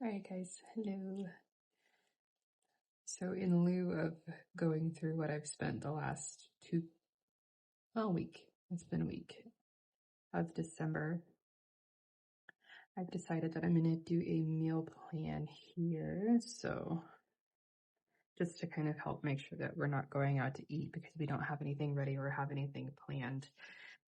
Alright guys, hello. So in lieu of going through what I've spent the last week, it's been a week of December, I've decided that I'm going to do a meal plan here. So just to kind of help make sure that we're not going out to eat because we don't have anything ready or have anything planned.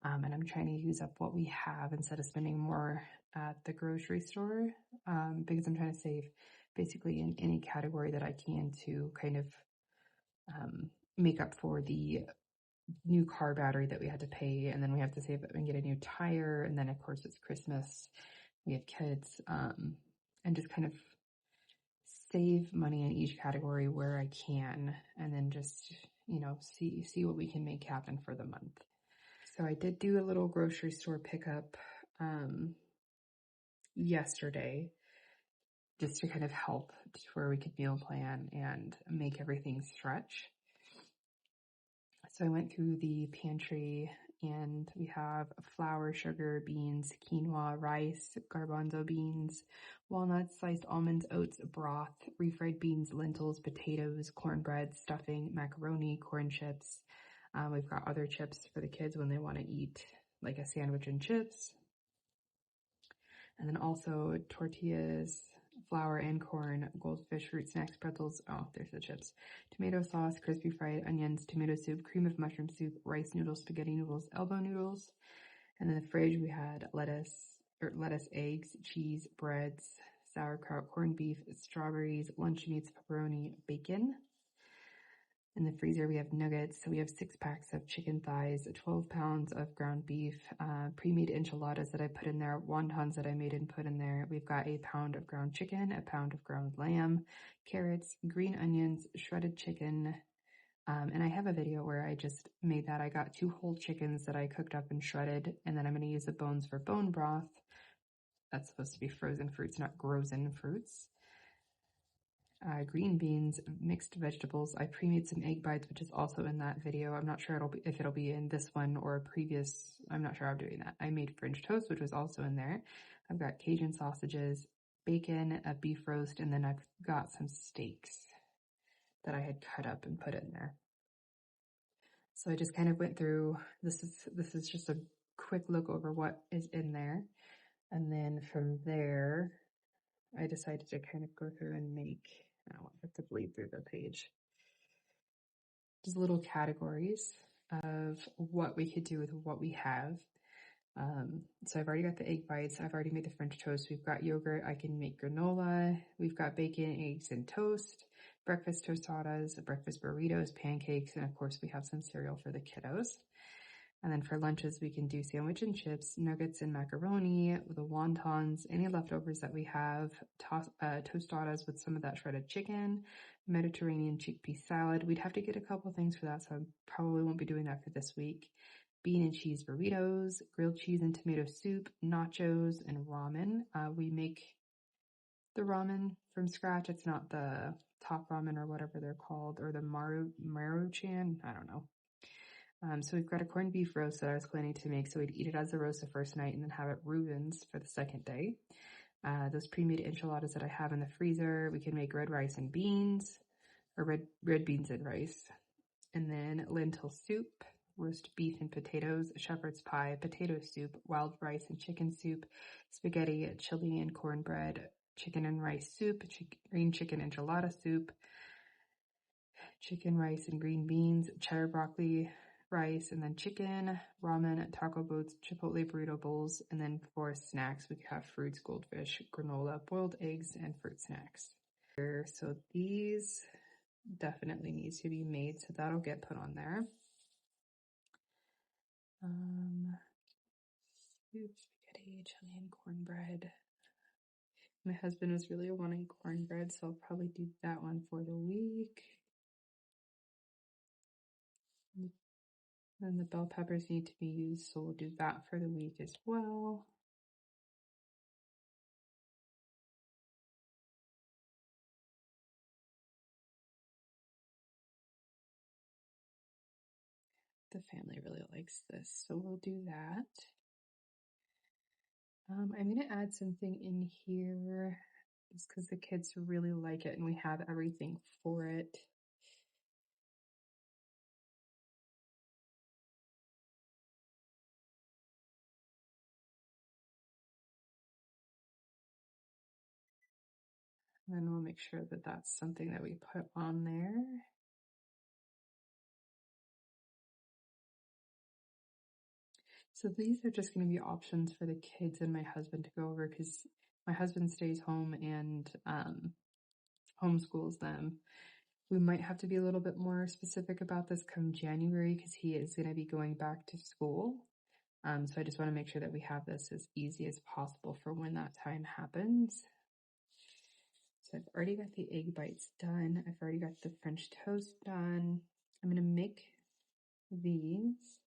And I'm trying to use up what we have instead of spending more at the grocery store, because I'm trying to save basically in any category that I can to kind of make up for the new car battery that we had to pay, and then we have to save up and get a new tire, and then of course it's Christmas, we have kids, and just kind of save money in each category where I can, and then just, see what we can make happen for the month. So I did do a little grocery store pickup yesterday just to kind of help to where we could meal plan and make everything stretch. So I went through the pantry and we have flour, sugar, beans, quinoa, rice, garbanzo beans, walnuts, sliced almonds, oats, broth, refried beans, lentils, potatoes, cornbread, stuffing, macaroni, corn chips. We've got other chips for the kids when they want to eat like a sandwich and chips. And then also tortillas, flour and corn, goldfish, fruit snacks, pretzels. Oh, there's the chips. Tomato sauce, crispy fried onions, tomato soup, cream of mushroom soup, rice noodles, spaghetti noodles, elbow noodles. And in the fridge, we had lettuce, eggs, cheese, breads, sauerkraut, corned beef, strawberries, lunch meats, pepperoni, bacon. In the freezer, we have nuggets. So we have 6 packs of chicken thighs, 12 pounds of ground beef, pre-made enchiladas that I put in there, wontons that I made and put in there. We've got a pound of ground chicken, a pound of ground lamb, carrots, green onions, shredded chicken. And I have a video where I just made that. I got 2 whole chickens that I cooked up and shredded, and then I'm going to use the bones for bone broth. That's supposed to be frozen fruits, not grozen fruits. Green beans, mixed vegetables. I pre-made some egg bites, which is also in that video. I'm not sure if it'll be in this one or a previous. I'm not sure I'm doing that. I made French toast, which was also in there. I've got Cajun sausages, bacon, a beef roast, and then I've got some steaks that I had cut up and put in there. So I just kind of went through, this is just a quick look over what is in there. And then from there, I decided to kind of go through and make, I don't have to bleed through the page, just little categories of what we could do with what we have. So I've already got the egg bites. I've already made the French toast. We've got yogurt. I can make granola. We've got bacon, eggs, and toast, breakfast tostadas, breakfast burritos, pancakes, and of course we have some cereal for the kiddos. And then for lunches, we can do sandwich and chips, nuggets and macaroni, the wontons, any leftovers that we have, tostadas with some of that shredded chicken, Mediterranean chickpea salad. We'd have to get a couple things for that, so I probably won't be doing that for this week. Bean and cheese burritos, grilled cheese and tomato soup, nachos, and ramen. We make the ramen from scratch. It's not the top ramen or whatever they're called, or the Maruchan. I don't know. So we've got a corned beef roast that I was planning to make. So we'd eat it as a roast the first night and then have it Rubens for the second day. Those pre-made enchiladas that I have in the freezer, we can make red rice and beans, or red beans and rice. And then lentil soup, roast beef and potatoes, shepherd's pie, potato soup, wild rice and chicken soup, spaghetti, chili and cornbread, chicken and rice soup, green chicken enchilada soup, chicken, rice, and green beans, cheddar broccoli, rice, and then chicken, ramen, taco boats, chipotle burrito bowls, and then for snacks, we have fruits, goldfish, granola, boiled eggs, and fruit snacks. So these definitely needs to be made, so that'll get put on there. Soup, spaghetti, chili, and cornbread. My husband was really wanting cornbread, so I'll probably do that one for the week. Then the bell peppers need to be used, so we'll do that for the week as well. The family really likes this, so we'll do that. I'm going to add something in here just because the kids really like it and we have everything for it. And then we'll make sure that that's something that we put on there. So these are just going to be options for the kids and my husband to go over because my husband stays home and homeschools them. We might have to be a little bit more specific about this come January because he is going to be going back to school. So I just want to make sure that we have this as easy as possible for when that time happens. So I've already got the egg bites done. I've already got the French toast done. I'm going to make these.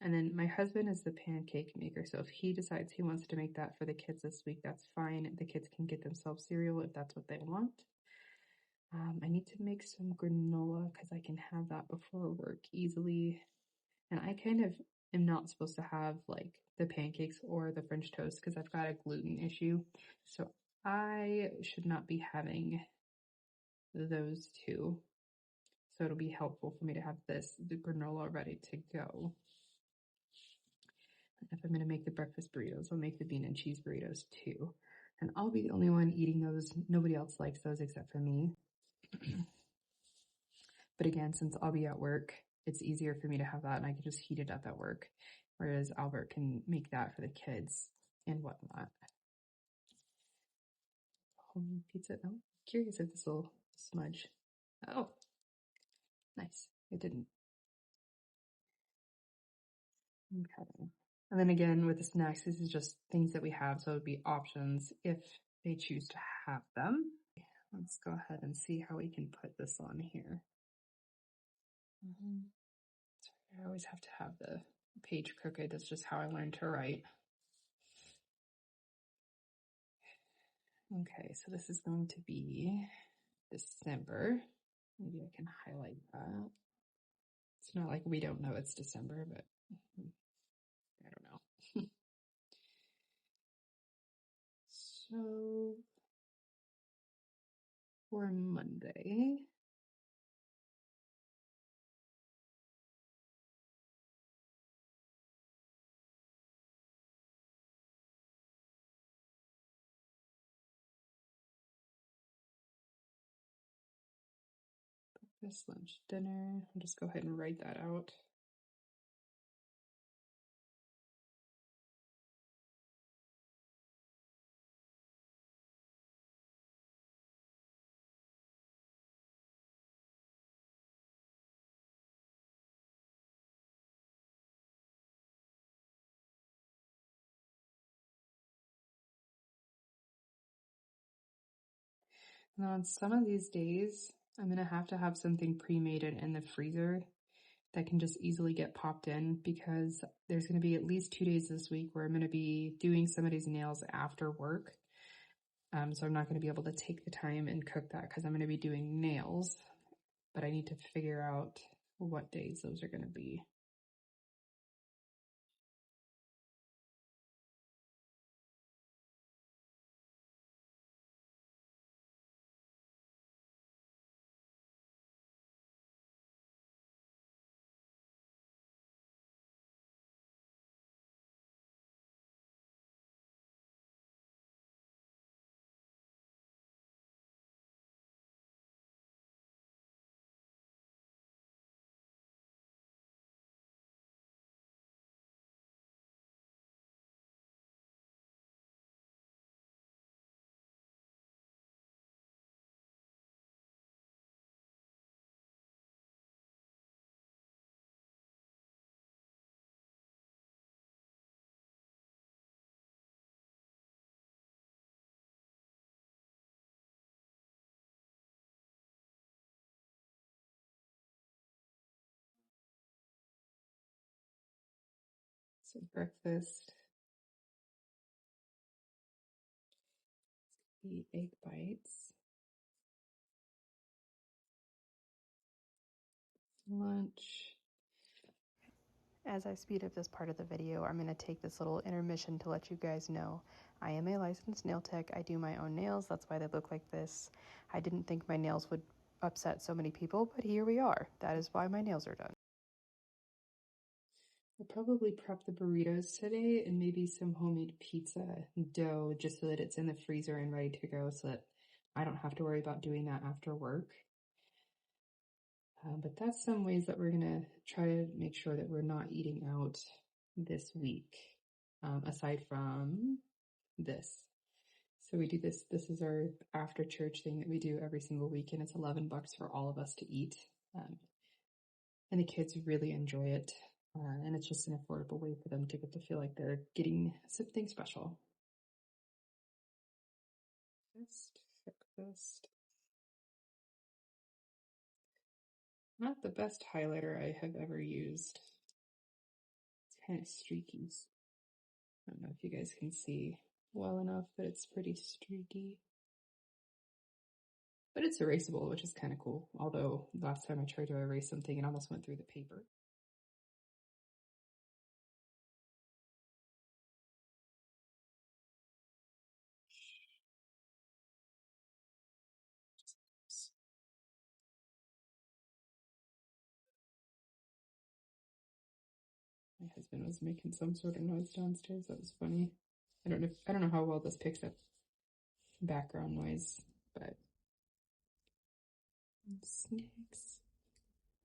And then my husband is the pancake maker. So if he decides he wants to make that for the kids this week, that's fine. The kids can get themselves cereal if that's what they want. I need to make some granola because I can have that before work easily. And I kind of am not supposed to have like the pancakes or the French toast because I've got a gluten issue. So I should not be having those two. So it'll be helpful for me to have the granola ready to go. If I'm going to make the breakfast burritos, I'll make the bean and cheese burritos too. And I'll be the only one eating those. Nobody else likes those except for me. But again, since I'll be at work, it's easier for me to have that and I can just heat it up at work. Whereas Albert can make that for the kids and whatnot. Home pizza. Oh, curious if this will smudge. Oh, nice. It didn't. Okay. And then again, with the snacks, this is just things that we have. So it would be options if they choose to have them. Let's go ahead and see how we can put this on here. Sorry, I always have to have the page crooked. That's just how I learned to write. Okay, so this is going to be December. Maybe I can highlight that. It's not like we don't know it's December, but I don't know. So for Monday, breakfast, lunch, dinner. I'll just go ahead and write that out. Now on some of these days, I'm going to have something pre-made in the freezer that can just easily get popped in because there's going to be at least 2 days this week where I'm going to be doing somebody's nails after work. So I'm not going to be able to take the time and cook that because I'm going to be doing nails, but I need to figure out what days those are going to be. So breakfast, the egg bites. Lunch, As I speed up this part of the video, I'm going to take this little intermission to let you guys know I am a licensed nail tech. I do my own nails. That's why they look like this. I didn't think my nails would upset so many people, but here we are. That is why my nails are done. I'll probably prep the burritos today and maybe some homemade pizza dough just so that it's in the freezer and ready to go so that I don't have to worry about doing that after work. But that's some ways that we're going to try to make sure that we're not eating out this week, aside from this. So we do this. This is our after church thing that we do every single week, and it's $11 for all of us to eat. And the kids really enjoy it. And it's just an affordable way for them to get to feel like they're getting something special. Breakfast. Not the best highlighter I have ever used. It's kind of streaky. I don't know if you guys can see well enough, but it's pretty streaky. But it's erasable, which is kind of cool. Although last time I tried to erase something, it almost went through the paper. My husband was making some sort of noise downstairs. That was funny. I don't know how well this picks up background noise, but snacks.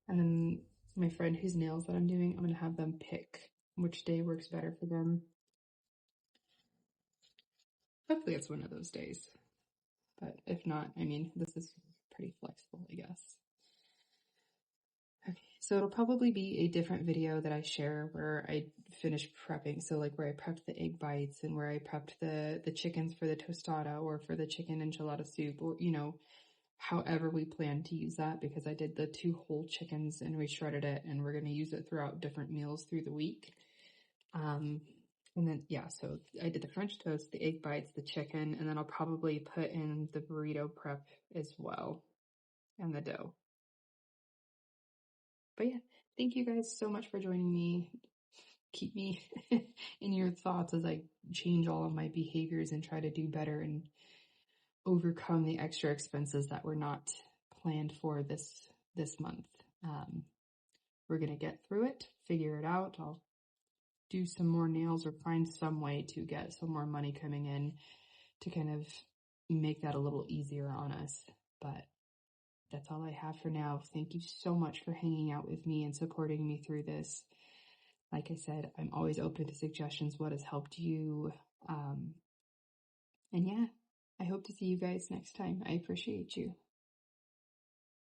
And then my friend whose nails that I'm doing, I'm gonna have them pick which day works better for them. Hopefully it's one of those days. But if not, I mean, this is pretty flexible, I guess. Okay, so it'll probably be a different video that I share where I finish prepping. So like where I prepped the egg bites and where I prepped the chickens for the tostada or for the chicken enchilada soup, or, you know, however we plan to use that, because I did the 2 whole chickens and we shredded it and we're going to use it throughout different meals through the week. And then, yeah, so I did the French toast, the egg bites, the chicken, and then I'll probably put in the burrito prep as well and the dough. But yeah, thank you guys so much for joining me. Keep me in your thoughts as I change all of my behaviors and try to do better and overcome the extra expenses that were not planned for this month. We're going to get through it, figure it out. I'll do some more nails or find some way to get some more money coming in to kind of make that a little easier on us. But that's all I have for now. Thank you so much for hanging out with me and supporting me through this. Like I said, I'm always open to suggestions, what has helped you. And yeah, I hope to see you guys next time. I appreciate you.